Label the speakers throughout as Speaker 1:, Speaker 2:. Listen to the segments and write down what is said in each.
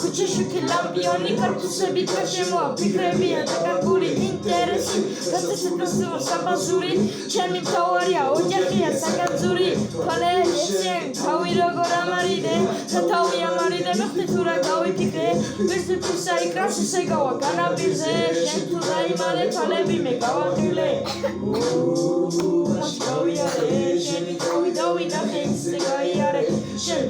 Speaker 1: ქუჩაში ლამპიონი კარპუსები კაშემოა ფიქრებიან და კარგული ინტერესი გასაცდელზე საბაზური ჩემი მთავარია ოჯახია საკანძური თვალები შენ თავი როგორ ამარიდე სათავი ამარიდე მეხტი თუ რა გავიფიქრე ვერზე ფისა იკრას ისე გავა განაპირზე შენ თუ დაიმალე თვალები მე გავახილე გავიარე შენი თავი დავინახე ისე გაიარე შენ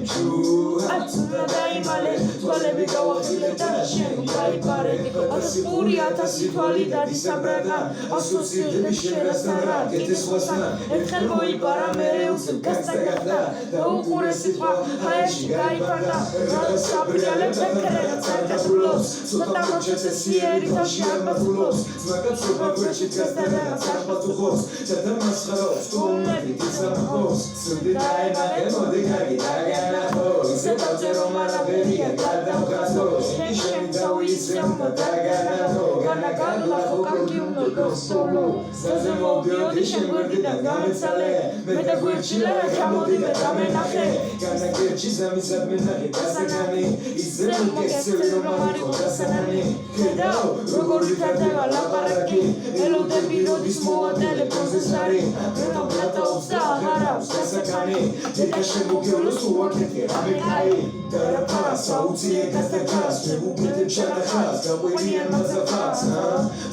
Speaker 1: აცუნა დაიმალე თვალები გავახილე და შენ გაიპარე ათასპური ათასი თვალი დადის აბრაკა ასოცირდები შენასარა კიდეს ხოსანა ერთხელ მოიპარა მერე უსებ გასაგახდა და უყურე სიტყვა ჰაერში გაიფარდა რადგან საბრიალებს ეკრენად საკათულობს ცოტა მოჩეცე სიერი თავში არბათულობს ძმაკაცობა გვერდში დგას და რაღაც არბათულობს ჩათა მასხარობს კუმები გიზამხობს სუდი დაემალე მოდი კარგი დაგანახოს ისე დავწე რომ არაფერია გადავხაზოს შენი დავისრემო დაგანახო განაგალახო კარგი უნდა გასოლო ზაზე მოვდიოდი შენ გვერდიდან გამეცალე მე და გვერდში რა ჩამოდი და დამენახე განაგერჩი ზამისად მენახე დასაგანი ისე მოგესწევი რომ არიქო დასაგანი ხედავ როგორ ვითარდება ლაპარაკი ელოდები როდის მოვა ტელეფონზე ზარი რატომ პლატაობს და აღარავს დასაგანი ჯერ შემოგევლოს უაკეთე რამე კაი და რა ფასა უძიე გასტაკას შეგუგეთებ შადახას გაყვენიან მაზაფას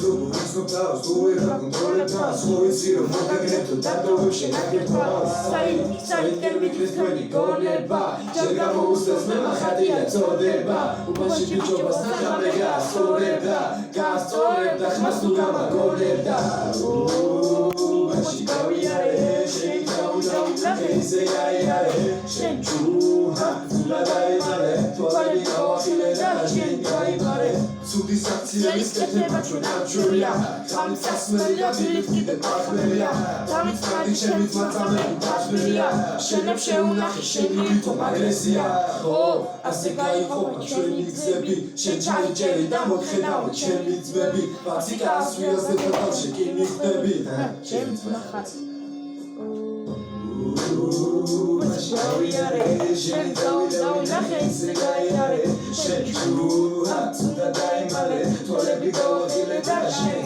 Speaker 1: როგორ ისნობს თუ ვერ გაკონტროლებს ხოიცი რომ მოგაგნებთ დადოვებში ნაკეთვას საით კერმიტის თქვენი გონება ჯერ გამოუსწრებს მე მახატია წოდება უბანში ბიჭობას ნახავე გასწორებდა ხმას თუ გამაგონებდა უბანში გავიარე შენ დავინახე ისე გაიარე შენ ჩუჰა თულა დაიმალე თვალები გავახილე და შენ გაიპარე ცუდი საქციელის კეთება ჩვენ არჩვევია ხამის სასმელია დილით კიდე პახმელია დამით ტრადი ჩემი ძმაწამები დაშლილია შენებს შეუნახე შენი ვითომ აგრესია ო ასე გაიყოფა ჩვენი გზები შენ ჩაიჭერი და მოხედავ ჩემი ძმები პაციკა ასვიაზე თავში კი მიხდები ჩემ ძმახარ შავიარე შენ დავინახე ისე გაიარე შენ ჩუა ცუდა დაიმალე თვალები გავახილე და შენ